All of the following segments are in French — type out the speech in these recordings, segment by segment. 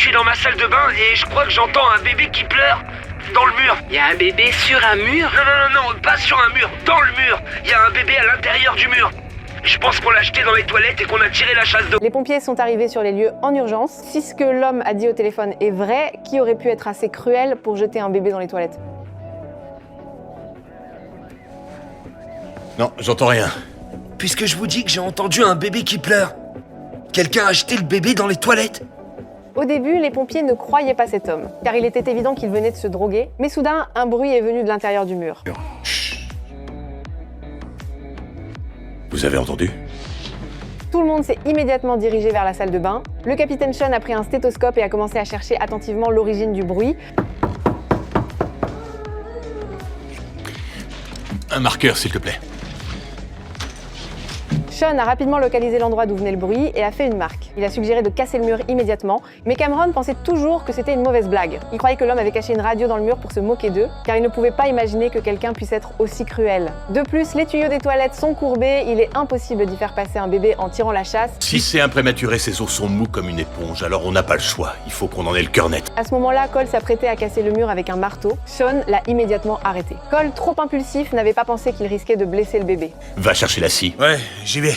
suis dans ma salle de bain et je crois que j'entends un bébé qui pleure dans le mur. Il y a un bébé sur un mur? Non, pas sur un mur, dans le mur. Il y a un bébé à l'intérieur du mur. Je pense qu'on l'a jeté dans les toilettes et qu'on a tiré la chasse d'eau. Les pompiers sont arrivés sur les lieux en urgence. Si ce que l'homme a dit au téléphone est vrai, qui aurait pu être assez cruel pour jeter un bébé dans les toilettes? Non, j'entends rien. Puisque je vous dis que j'ai entendu un bébé qui pleure. Quelqu'un a jeté le bébé dans les toilettes. Au début, les pompiers ne croyaient pas cet homme, car il était évident qu'il venait de se droguer. Mais soudain, un bruit est venu de l'intérieur du mur. Chut. Vous avez entendu? Tout le monde s'est immédiatement dirigé vers la salle de bain. Le capitaine Sean a pris un stéthoscope et a commencé à chercher attentivement l'origine du bruit. Un marqueur, s'il te plaît. Sean a rapidement localisé l'endroit d'où venait le bruit et a fait une marque. Il a suggéré de casser le mur immédiatement, mais Cameron pensait toujours que c'était une mauvaise blague. Il croyait que l'homme avait caché une radio dans le mur pour se moquer d'eux, car il ne pouvait pas imaginer que quelqu'un puisse être aussi cruel. De plus, les tuyaux des toilettes sont courbés, il est impossible d'y faire passer un bébé en tirant la chasse. Si c'est un prématuré, ses os sont mous comme une éponge, alors on n'a pas le choix. Il faut qu'on en ait le cœur net. À ce moment-là, Cole s'apprêtait à casser le mur avec un marteau. Sean l'a immédiatement arrêté. Cole, trop impulsif, n'avait pas pensé qu'il risquait de blesser le bébé. Va chercher la scie. Ouais, j'y vais.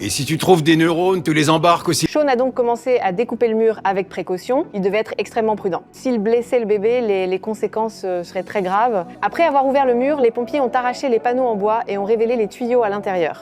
Et si tu trouves des neurones, tu les embarques aussi. Sean a donc commencé à découper le mur avec précaution. Il devait être extrêmement prudent. S'il blessait le bébé, les conséquences seraient très graves. Après avoir ouvert le mur, les pompiers ont arraché les panneaux en bois et ont révélé les tuyaux à l'intérieur.